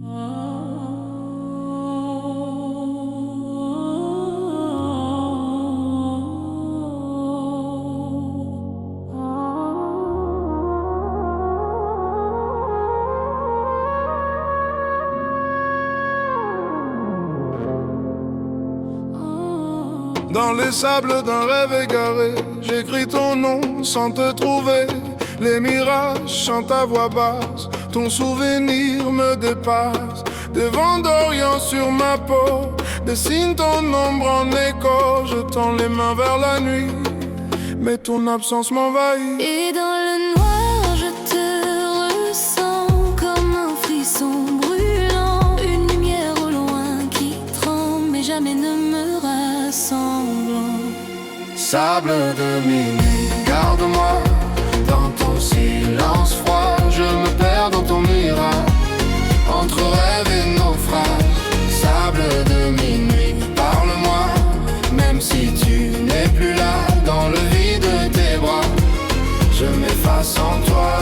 Dans les sables d'un rêve égaré, j'écris ton nom sans te trouver. Les mirages chantent à voix basse, ton souvenir me dépasse. Des vents d'Orient sur ma peau, dessine ton ombre en écho. Je tends les mains vers la nuit, mais ton absence m'envahit. Et dans le noir, je te ressens comme un frisson brûlant. Une lumière au loin qui tremble, mais jamais ne me rassemble. Sable de minuit, garde-moi dans ton silence froid. Je me perds dans ton mirage, entre rêve et naufrage. Sable de minuit, parle-moi, même si tu n'es plus là. Dans le vide de tes bras, je m'efface en toi.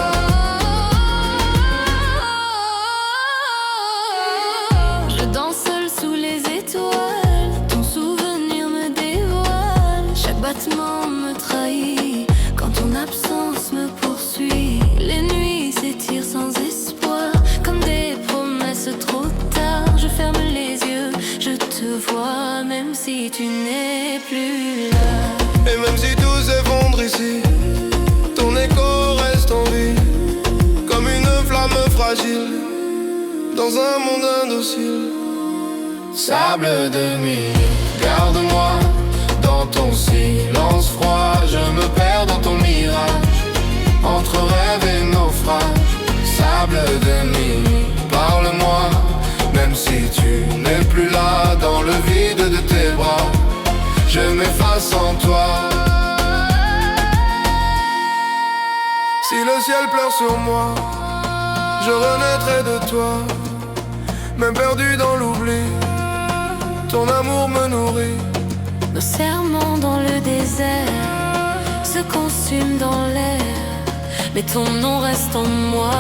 Je danse seul sous les étoiles, ton souvenir me dévoile. Chaque battement me trahit, quand ton absence me poursuit. Les nuits s'étirent sans espoir, comme des promesses trop tard. Je ferme les yeux, je te vois, même si tu n'es plus là. Et même si tout s'effondre ici, ton écho reste en vie, comme une flamme fragile dans un monde indocile. Sable de nuit, garde-moi dans ton silence froid. Je me perds dans ton mirage, entre rêve et naufrage. Sable de nuit, parle-moi, même si tu n'es plus là. Dans le vide de tes bras, je m'efface en toi. Si le ciel pleure sur moi, je renaîtrai de toi. Même perdu dans l'oubli, ton amour me nourrit. Nos serments dans le désert se consument dans l'air, mais ton nom reste en moi.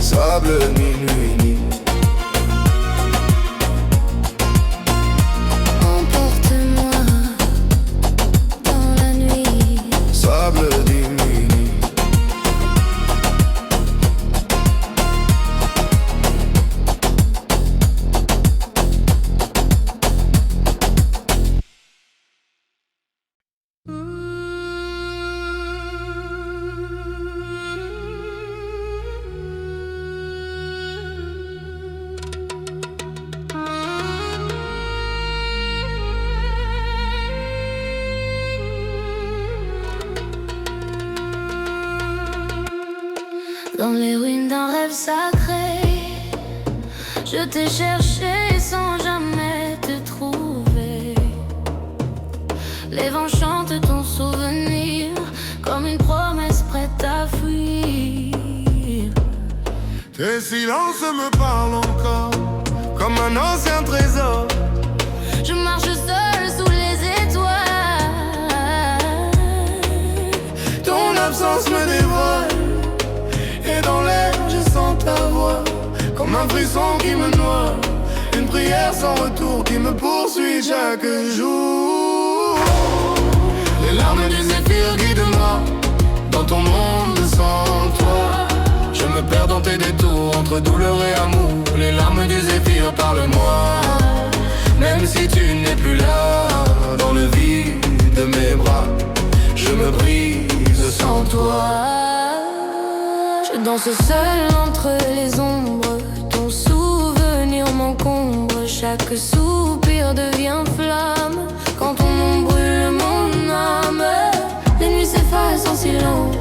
Sable minuit, Emporte-moi dans la nuit. sable minuit. Dans les ruines d'un rêve sacré, je t'ai cherché sans jamais te trouver. Les vents chantent ton souvenir comme une promesse prête à fuir. Tes silences me parlent encore, comme un ancien trésor. Je marche seule sous les étoiles. Ton absence me dévoile, et dans l'air je sens ta voix, comme un frisson qui me noie. Une prière sans retour qui me poursuit chaque jour. Les larmes du zéphyr guident-moi dans ton monde sans toi. Je me perds dans tes détours, entre douleur et amour. Les larmes du zéphyr, parle-moi, même si tu n'es plus là. Dans le vide de mes bras, je me brise sans toi. Je danse seule entre les ombres, ton souvenir m'encombre. Chaque soupir devient flamme, quand ton nom brûle mon âme. Les nuits s'effacent en silence,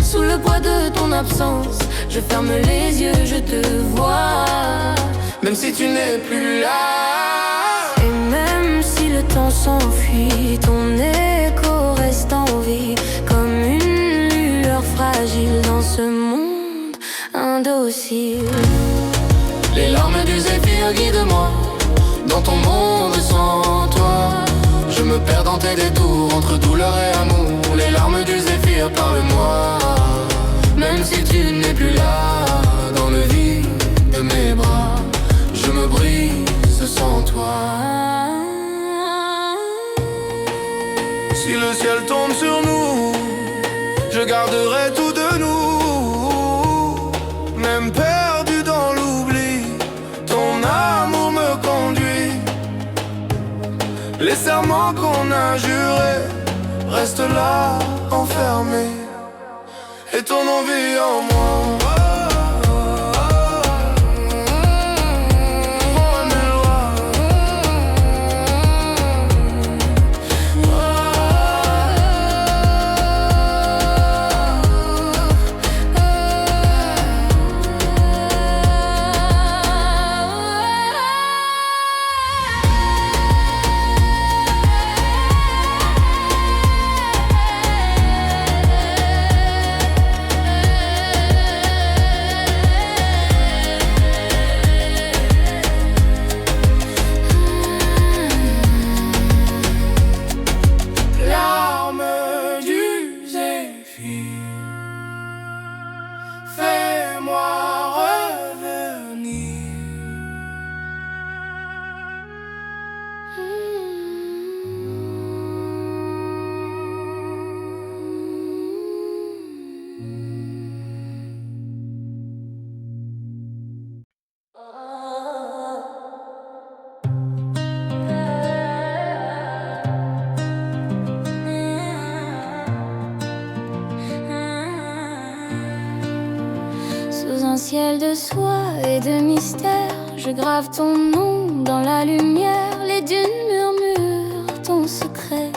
sous le poids de ton absence. Je ferme les yeux, je te vois, même si tu n'es plus là. et même si le temps s'enfuit, ton écho reste en vie, comme une lueur fragile dans ce monde indocile. Les larmes du zéphyr guident-moi dans ton monde sans toi. Je me perds dans tes détours entre douleur et amour. Les larmes du zéphyr, parle-moi. Même si tu n'es plus là, dans le vide de mes bras, je me brise sans toi. Si le ciel tombe sur nous, je garderai tout de nous. Même perdu dans l'oubli, ton amour me conduit. Les serments qu'on a jurés restent là, enfermés, et ton envie en moi. Ciel de soie et de mystère, je grave ton nom dans la lumière. Les dunes murmurent ton secret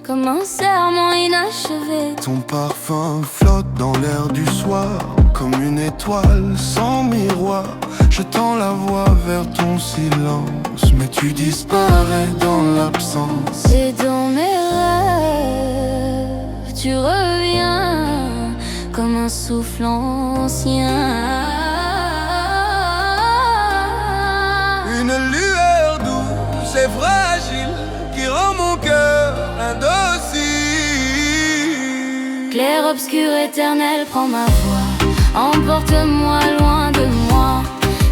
comme un serment inachevé. Ton parfum flotte dans l'air du soir comme une étoile sans miroir. Je tends la voie vers ton silence, mais tu disparais dans l'absence. Et dans mes rêves, tu reviens comme un souffle ancien. Une lueur douce et fragile qui rend mon cœur indocile. Clair, obscur, éternel, prends ma voix. Emporte-moi loin de moi.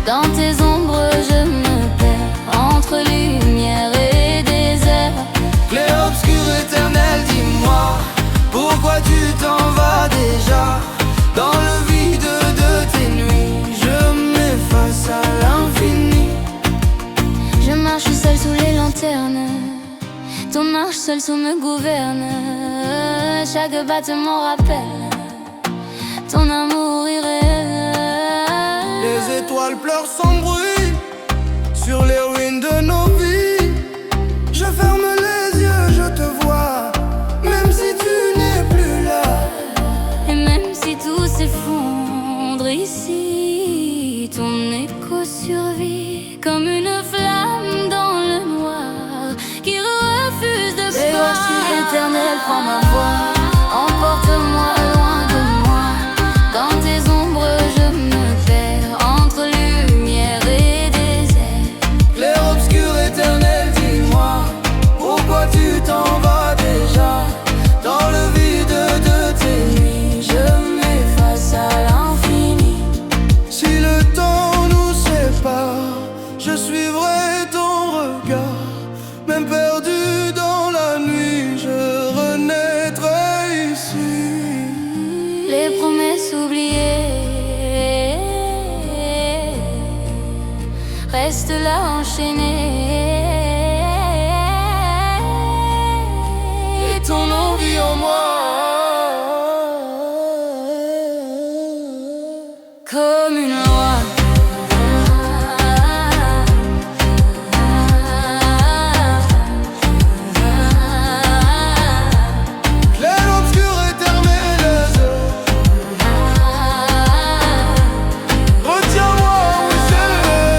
Dans tes ombres je me perds entre lumière et désert. Clair, obscur, éternel, dis-moi, pourquoi tu t'en vas déjà? Dans le vide de tes nuits, je m'efface à l'infini. Je marche seul sous les lanternes, ton marche seul sous me gouverne. Chaque battement rappelle ton amour irréel. Les étoiles pleurent sans bruit sur les ruines de nos vies. Je ferme les yeux, je te vois, même si tu n'es plus là. Et même si tout s'effondre ici, ton écho survit comme une flamme dans le noir qui refuse de boire. Éternel, prends ma voix, emporte-moi loin de moi. Dans tes ombres je me perds entre lumière et désert. Clair, obscur, éternel, dis-moi, pourquoi tu t'en vas déjà? Dans le vide de tes nuits, je m'efface à l'infini. Si le temps nous sépare, je suivrai ton regard. Même perdu dans la nuit, je renaîtrai ici. Les promesses oubliées restent là enchaînées. Et ton envie en moi, comme une loi. clair, obscur, éternel, retiens-moi où je vais.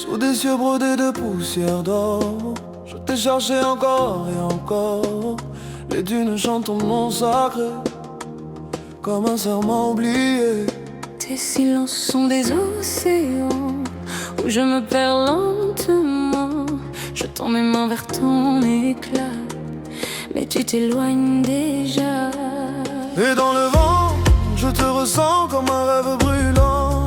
Sous des cieux brodés de poussière d'or, je t'ai cherché encore et encore. Les dunes chantent ton nom sacré, comme un serment oublié. Tes silences sont des océans où je me perds lentement. Je tends mes mains vers ton éclat, mais tu t'éloignes déjà. Et dans le vent, je te ressens comme un rêve brûlant.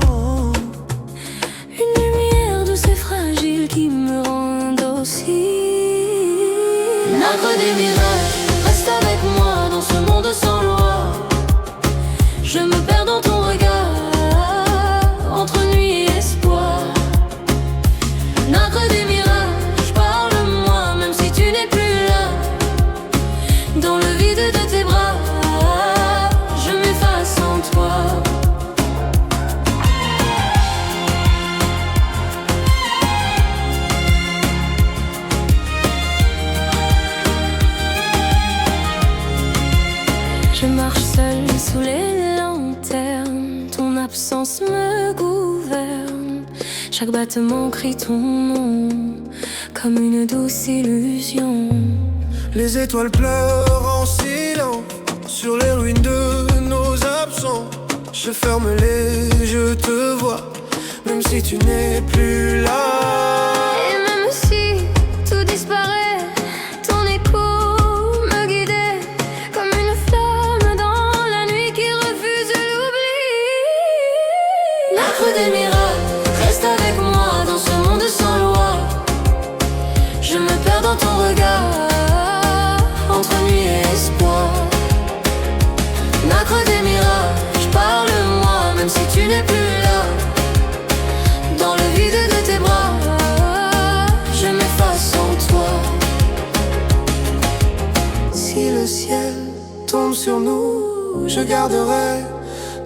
Une lumière douce et fragile qui me rend docile. Nacre des mirages, reste avec moi dans ce monde sans loi. Je me perds dans ton regard, entre nuit et espoir. Nacre des mirages, parle-moi même si tu n'es plus là. Dans le vide de tes bras, je m'efface en toi. Je marche seule sous les lanternes, ton absence me gouverne. Chaque battement crie ton nom, comme une douce illusion. Les étoiles pleurent en silence sur les ruines de nos absents. Je ferme les yeux, je te vois, même si tu n'es plus là. Et même si tout disparaît, ton écho me guidait comme une flamme dans la nuit qui refuse l'oubli. Nacre des miracles, reste avec moi dans ce monde sans loi. Je me perds dans ton regard, entre nuit et espoir. Nacre des mirages, parle-moi même si tu n'es plus là. Dans le vide de tes bras, je m'efface en toi. Si le ciel tombe sur nous, je garderai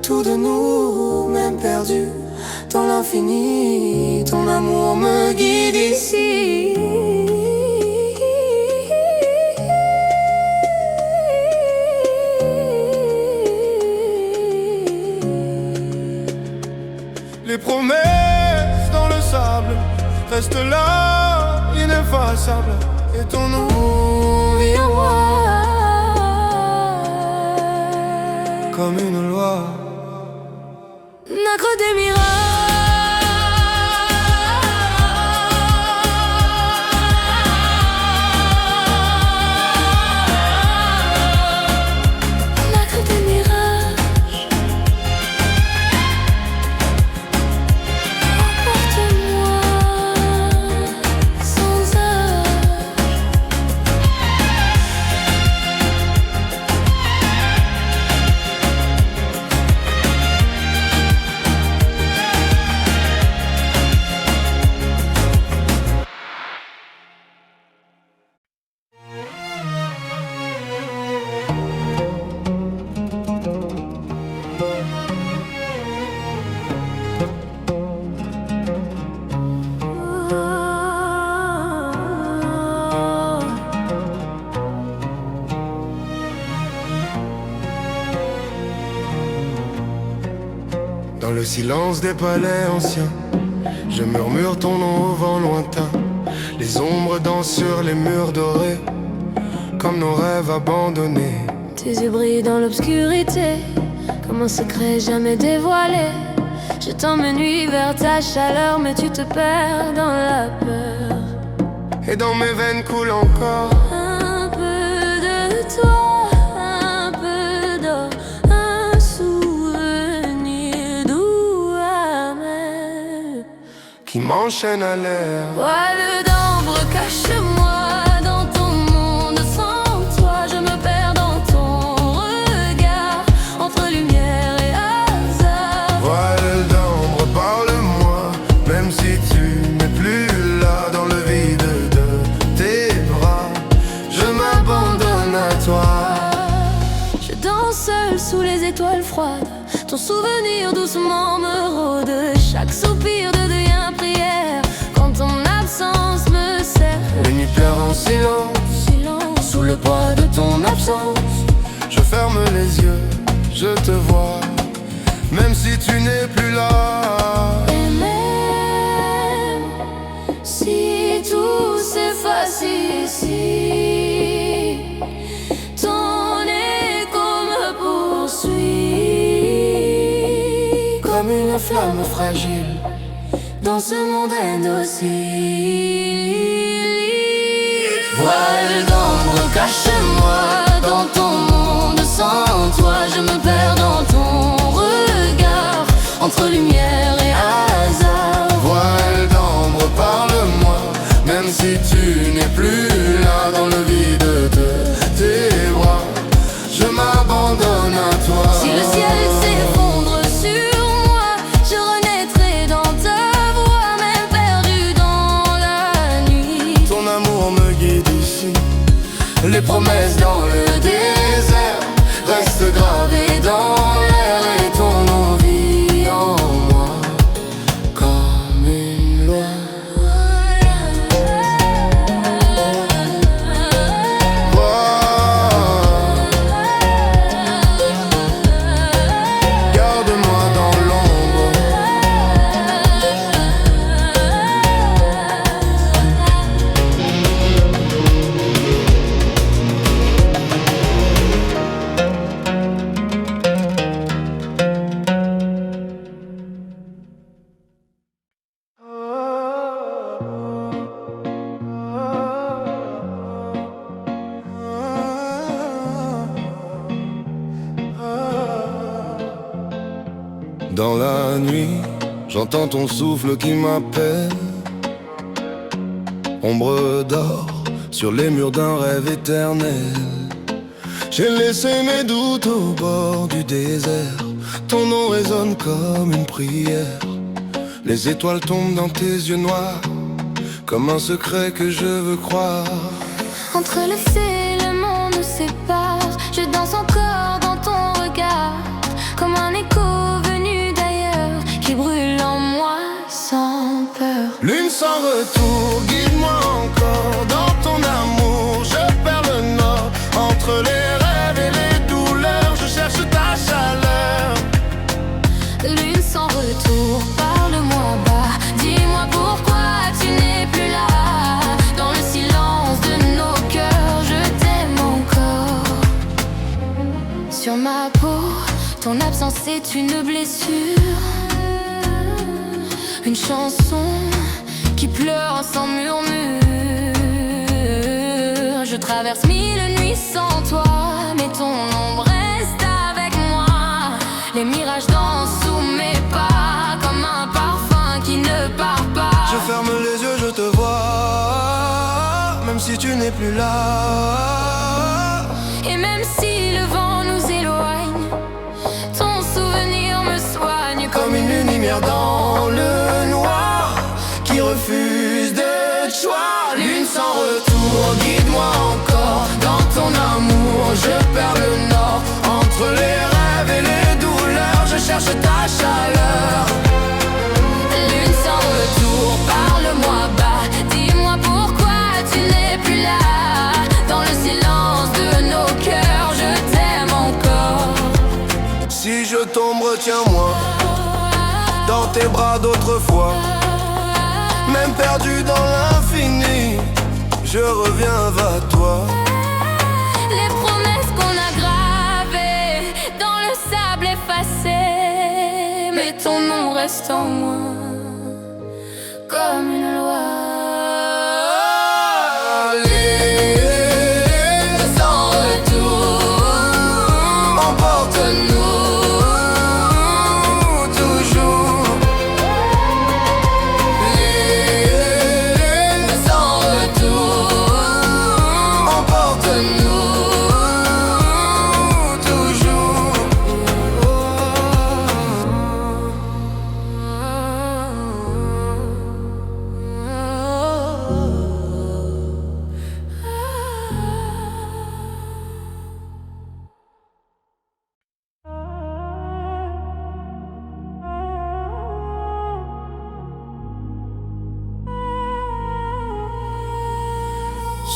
tout de nous, même perdu dans l'infini. Ton amour me guide ici. Les promesses dans le sable restent là, ineffaçables. Et ton nom vit en moi comme une loi. Nacre des miracles. Dans le silence des palais anciens, je murmure ton nom au vent lointain. Les ombres dansent sur les murs dorés, comme nos rêves abandonnés. Tes yeux brillent dans l'obscurité, comme un secret jamais dévoilé. Je t'emmène nuit vers ta chaleur, mais tu te perds dans la peur. Et dans mes veines coule encore un peu de toi, un peu d'or, un souvenir doux, amer, qui m'enchaîne à l'air. Voile d'ambre, cache-moi dans ton monde. Sans toi, je me perds dans ton regard, entre lumière et hasard. Voile d'ambre, parle-moi, même si tu n'es plus là. Dans le vide de tes bras, je m'abandonne à toi. Je danse seul sous les étoiles froides, ton souvenir doucement me rôde. Chaque soupir devient prière quand ton absence me serre. Les nuits pleurent en silence, Sous le poids de ton absence. je ferme les yeux, je te vois, même si tu n'es plus là. Et même âme fragile dans ce monde indocile. Voile d'ombre, cache-moi dans ton monde. Sans toi, je me perds dans ton regard, entre lumière et hasard. Voile d'ombre, parle-moi, même si tu n'es plus là. Dans le vide de tes bras, je m'abandonne à toi. Si le ciel s'effondre sur moi, je renaîtrai dans ta voix, même perdu dans la nuit. Ton amour me guide ici, les promesses dans le désert restent gravées dans l'air, et ton envie en moi comme une loi. Garde-moi dans l'ombre. Dans la nuit, j'entends ton souffle qui m'appelle. Ombre d'or sur les murs d'un rêve éternel. J'ai laissé mes doutes au bord du désert. Ton nom résonne comme une prière. Les étoiles tombent dans tes yeux noirs, comme un secret que je veux croire. Entre le ciel et le monde nous sépare. Je danse encore dans ton regard, comme un écho venu d'ailleurs, qui brûle en moi sans peur. Lune sans retour, guide-moi encore dans ton amour. Je perds le nord, entre les rêves et les douleurs, je cherche ta chaleur. Lune sans retour, parle-moi bas, dis-moi pourquoi tu n'es plus là. Dans le silence de nos cœurs, je t'aime encore. Sur ma peau, ton absence est une blessure, une chanson qui pleure sans murmure. Je traverse 1000 nuits sans toi, mais ton ombre reste avec moi. Les mirages dansent sous mes pas, comme un parfum qui ne part pas. Je ferme les yeux, je te vois, même si tu n'es plus là. Et même si le vent nous éloigne, ton souvenir me soigne Comme une lumière dans le noir, qui refuse de choix. Lune sans retour, guide-moi encore dans ton amour. Je perds le nord, entre les rêves et les douleurs, je cherche ta chaleur. Lune sans retour, parle-moi bas, dis-moi pourquoi tu n'es plus là. Dans le silence de nos cœurs, je t'aime encore. Si je tombe, retiens-moi dans tes bras d'autrefois. Même perdu dans l'infini, je reviens vers toi. Les promesses qu'on a gravées dans le sable effacé, mais ton nom reste en moi comme une loi. Lune sans retour, emporte-nous toujours. Lune sans retour, emporte-nous toujours.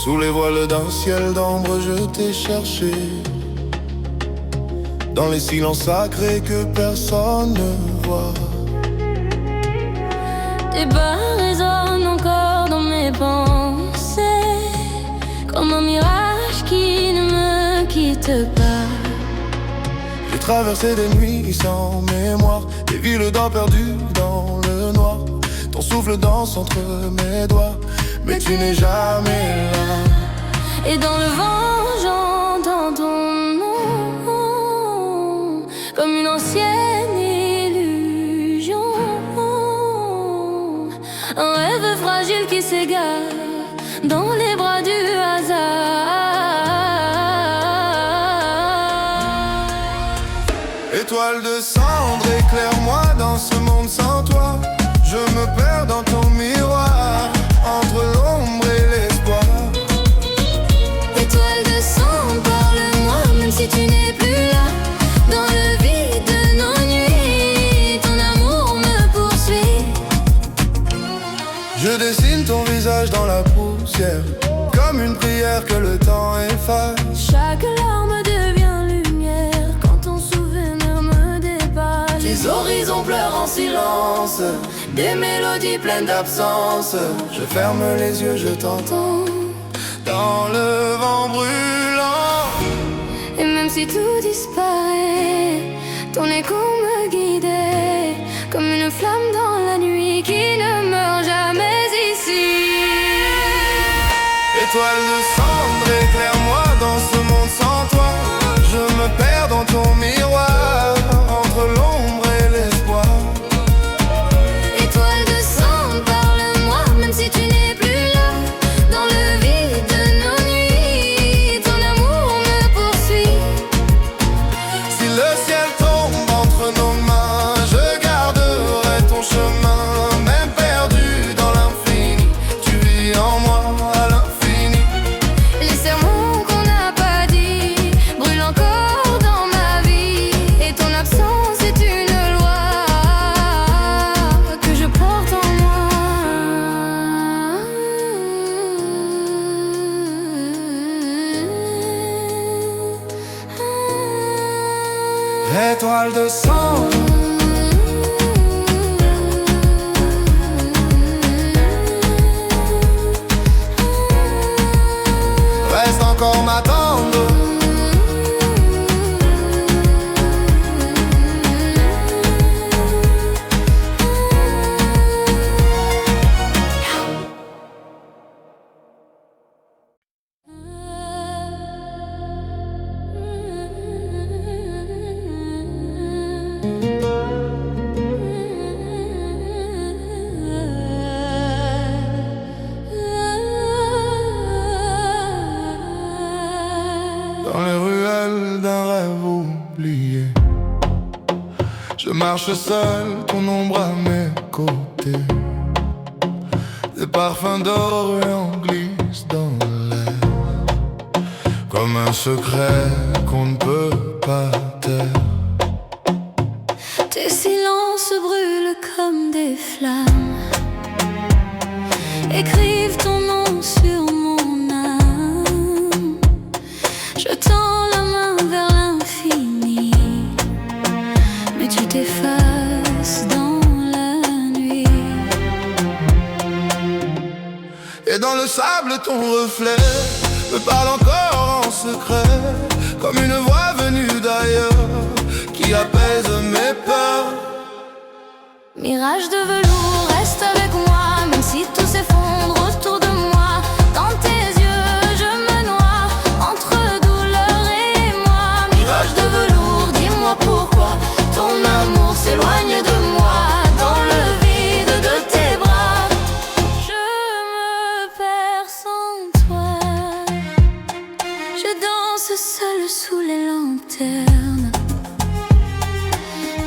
Sous les voiles d'un ciel d'ombre, je t'ai cherché. Dans les silences sacrés que personne ne voit. Tes pas résonnent encore dans mes pensées, comme un mirage qui ne me quitte pas. traversé des nuits sans mémoire, des villes d'or perdues dans le noir. Ton souffle danse entre mes doigts, mais tu n'es jamais là. Et dans le vent j'entends ton nom, comme une ancienne illusion, un rêve fragile qui s'égare dans les bras du hasard. Étoile de cendre, éclaire-moi dans ce monde sans toi. Je me perds dans ton miroir, entre l'ombre et l'espoir. Étoile de sang, parle-moi, même si tu n'es plus là. Dans le vide de nos nuits, ton amour me poursuit. Je dessine ton visage dans la poussière, comme une prière que le temps efface. Chaque larme devient lumière quand ton souvenir me dépasse. Les horizons pleurent en silence, des mélodies pleines d'absence. Je ferme les yeux, je t'entends dans le vent brûlant. Et même si tout disparaît, ton écho me guidait, comme une flamme dans la nuit qui ne meurt jamais ici. Étoile de cendre, éclaire-moi dans ce monde sans toi. Je me perds dans ton miroir, entre l'ombre et l'espoir. Étoile de sang, parle-moi, même si tu n'es plus là. Dans le vide de nos nuits, ton amour me poursuit. Si le ciel tombe entre nos mains, je garderai ton chemin. Même perdu dans l'infini, tu vis en moi à l'infini. Les serments qu'on n'a pas dit brûlent encore dans ma vie. Et ton absence est une loi que je porte en moi. Étoile de sang, reste encore m'attendre. Dans les ruelles d'un rêve oublié, je marche seul, ton ombre à mes côtés. Des parfums d'Orient glissent dans l'air, comme un secret qu'on ne peut pas taire. Tes silences brûlent comme des flammes, écrivent ton nom sur mon âme. Je tends la main vers l'infini, mais tu t'effaces dans la nuit. Et dans le sable ton reflet me parle encore en secret, comme une voix venue d'ailleurs qui apaise mes peurs. Mirage de velours, reste avec moi, même si tout s'effondre autour de moi. Dans tes yeux, je me noie, entre douleur et moi. Mirage de velours, dis-moi pourquoi ton amour s'éloigne de moi. Dans le vide de tes bras, je me perds sans toi. Je danse seule sous les lanternes,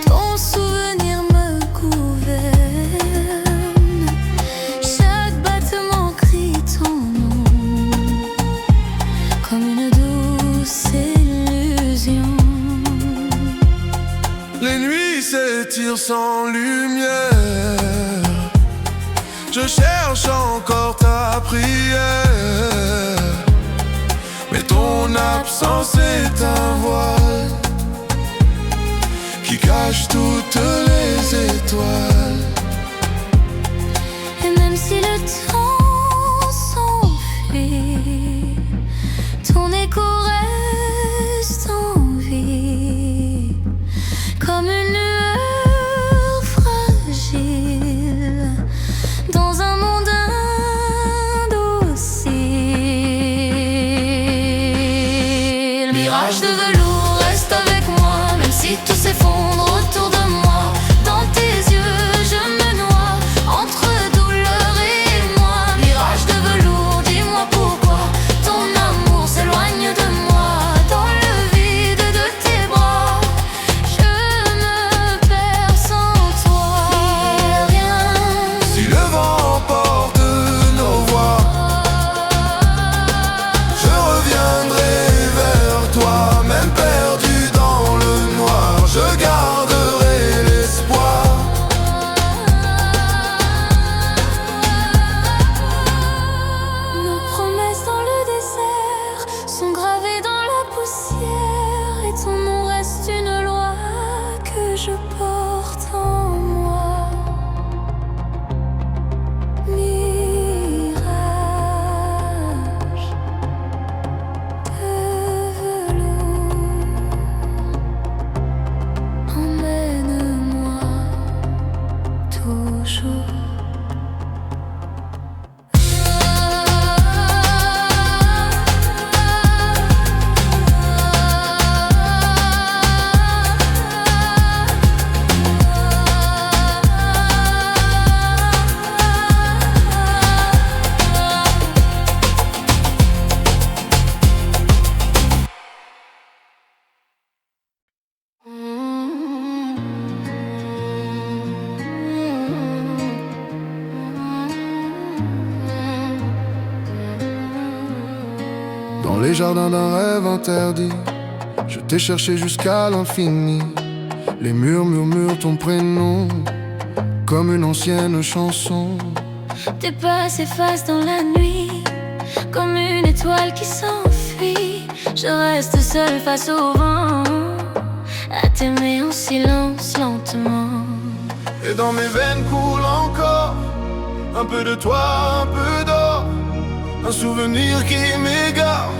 ton souvenir me gouverne. Chaque battement crie ton nom, comme une douce illusion. Les nuits s'étirent sans lumière, je cherche encore ta prière, mais ton absence est un voile qui cache toutes les étoiles. Et même si le temps s'enfuit, ton écho reste en vie. jour. Dans les jardins d'un rêve interdit, je t'ai cherché jusqu'à l'infini. Les murs murmurent ton prénom comme une ancienne chanson. Tes pas s'effacent dans la nuit comme une étoile qui s'enfuit. Je reste seule face au vent, à t'aimer en silence lentement. Et dans mes veines coule encore un peu de toi, un peu d'or, un souvenir qui m'égare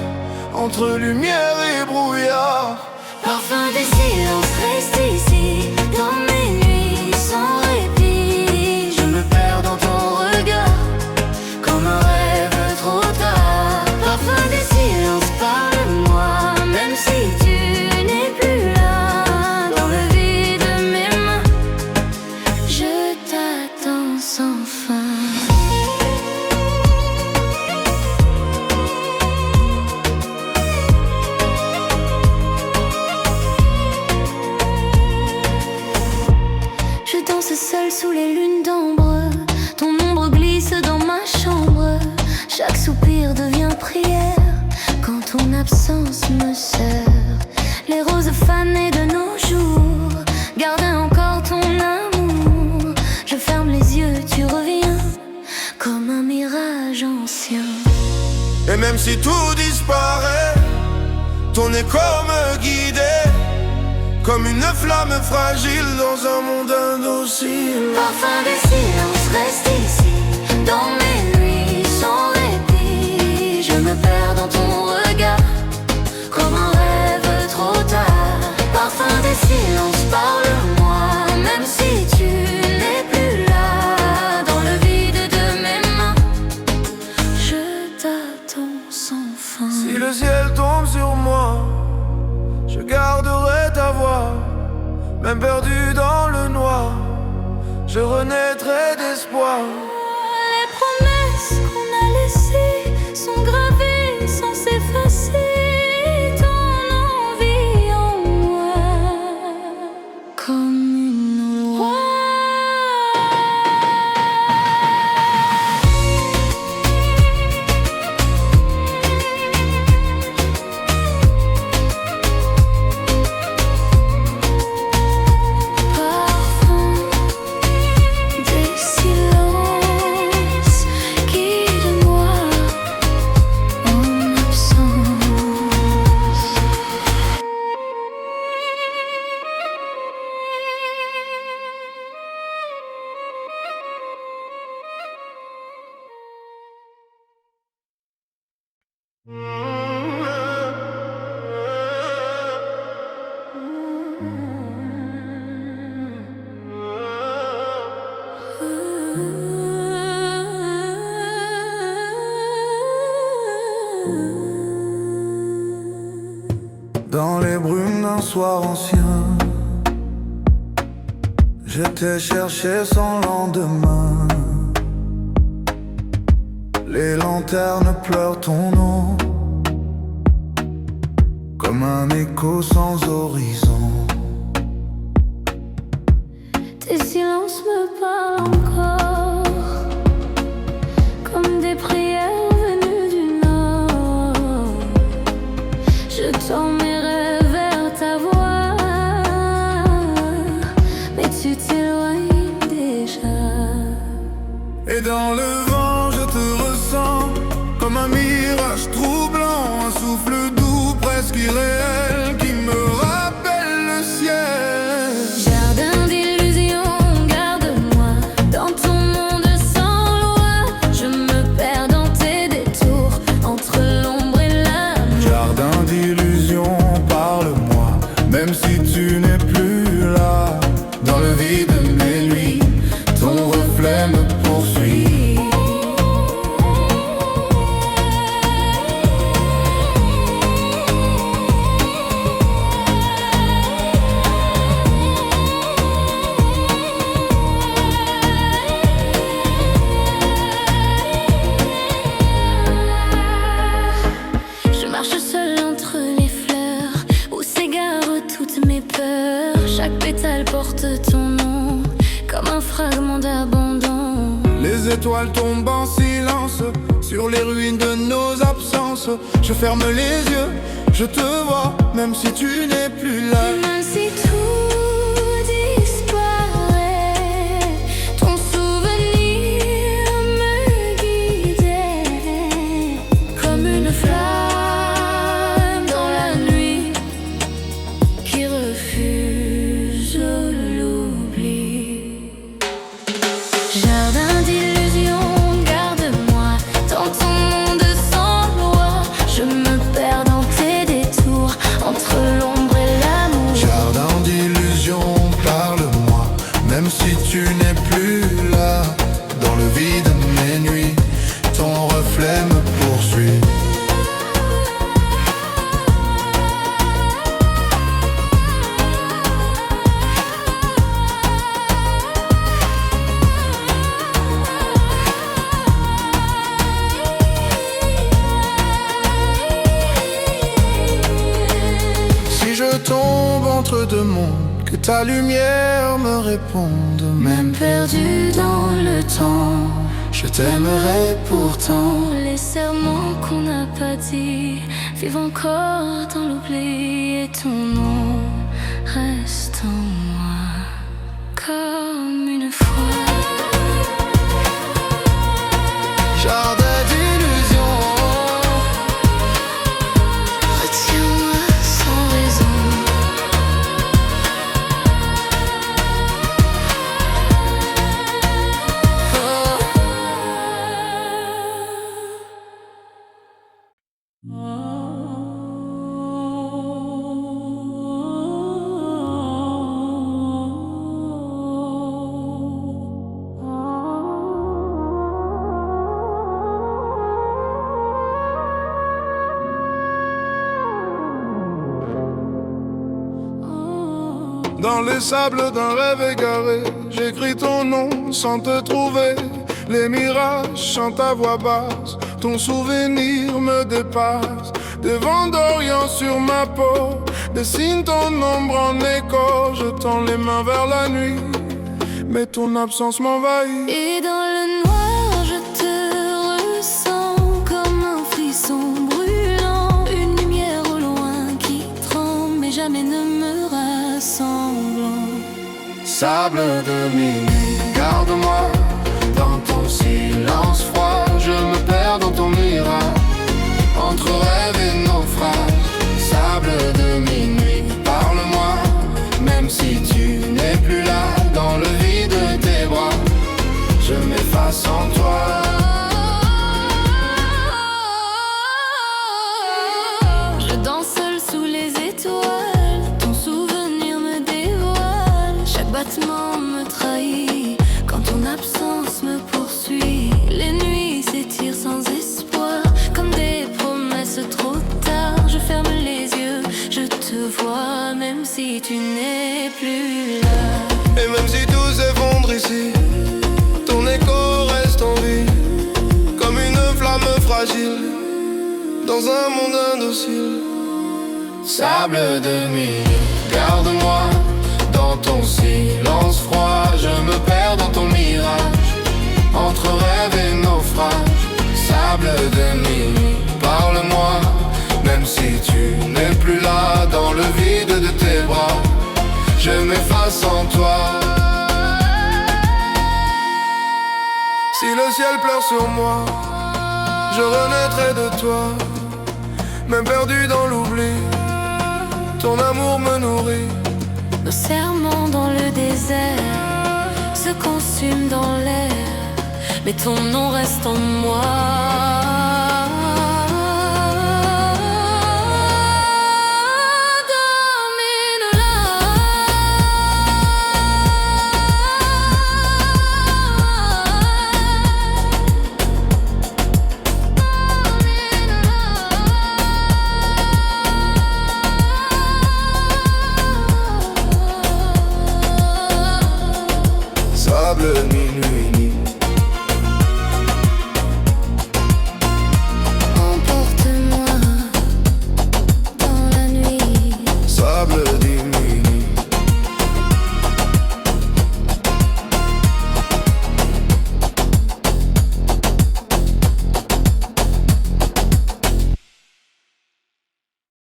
entre lumière et brouillard. Parfum des silences reste ici, dans mes nuits sans répit. Je me perds dans ton regard, comme un rêve trop tard. Parfum des silences, parle-moi, même si tu n'es plus là. Dans le vide de mes mains, je t'attends sans fin. Seule sous les lunes d'ambre, ton ombre glisse dans ma chambre. Chaque soupir devient prière quand ton absence me serre. Les roses fanées de nos jours gardent encore ton amour. Je ferme les yeux, tu reviens comme un mirage ancien. Et même si tout disparaît, ton écho me guidait comme une flamme fragile dans un monde indocile. Parfum des silences reste ici, dans mes nuits sans répit. Je me perds dans ton regard, comme un rêve trop tard. Parfum des silences, parle-moi, même si tu n'es plus là. Dans le vide de mes mains, je t'attends sans fin. Si le ciel tombe sur moi, je garderai ta voix, même perdu dans le noir, je renaîtrai d'espoir. Les promesses qu'on a laissées sont gravées sans s'effacer. Ton envie en moi, comme une loi. Dans les brumes d'un soir ancien, je t'ai cherché sans lendemain. Les lanternes pleurent ton nom comme un écho sans horizon. Tes silences me parlent encore, comme des prières venues du nord. Je tends mes rêves vers ta voix, mais tu t'éloignes déjà. Et dans le vent je te ressens comme un mirage troublant, un souffle doux presque irréel qui me rappelle le ciel. Jardin d'illusions, garde-moi dans ton monde sans loi. Je me perds dans tes détours, entre l'ombre et l'amour. Jardin d'illusions, parle-moi, même si tu n'es plus là. Dans le vide de mes nuits, ton reflet reflet me poursuit. Je marche seule entre les fleurs où s'égarent toutes mes peurs. Chaque pétale porte ton nom comme un fragment d'abandon. Les étoiles tombent en silence sur les ruines de nos absences. Je ferme les yeux, je te vois, même si tu n'es plus là. Même si tout disparaît, ton souvenir me guidait comme une flamme dans la nuit qui refuse l'oubli. Jardin d'illusions, garde-moi dans ton monde sans loi. Je me perds dans tes détours, entre l'ombre et l'amour. Jardin d'illusions, parle-moi, même si tu n'es plus là. Dans le vide de mes nuits, ton reflet me poursuit. Si je tombe entre deux mondes, que ta lumière me réponde. Même Perdu dans le temps, je t'aimerai pourtant. les serments qu'on n'a pas dit vivent encore dans l'oubli. Et ton nom reste en moi comme une fois. Jardin d'illusions, Retiens-moi sans raison. dans les sables d'un rêve égaré, j'écris ton nom sans te trouver. Les mirages chantent à voix basse, ton souvenir me dépasse. Des vents d'Orient sur ma peau, dessine ton ombre en écho. Je tends les mains vers la nuit, mais ton absence m'envahit. Et dans le noir, je te ressens comme un frisson brûlant. Une lumière au loin qui tremble, mais jamais ne me rassemblant. Sable de minuit, garde-moi dans ton silence froid. Je me perds dans ton mirage, entre rêve et naufrage. Sable de minuit, parle-moi, même si tu n'es plus là. Dans le vide de tes bras, je m'efface en toi. Je danse seule sous les étoiles, ton souvenir me dévoile. Chaque battement me trahit, quand ton absence me poursuit. Les nuits s'étirent sans espoir, comme des promesses trop tard. Je ferme les yeux, je te vois, même si tu n'es plus là. Et même si tout s'effondre ici, ton écho reste en vie, comme une flamme fragile, dans un monde indocile. Sable de nuit, garde-moi dans ton silence froid. Je me perds dans ton mirage, entre rêve et naufrage. Sable de nuit, parle-moi, même si tu n'es plus là. Dans le vide de tes bras, je m'efface en toi. Si le ciel pleure sur moi, je renaîtrai de toi. Même perdu dans l'oubli, ton amour me nourrit. Nos serments dans le désert se consument dans l'air, mais ton nom reste en moi.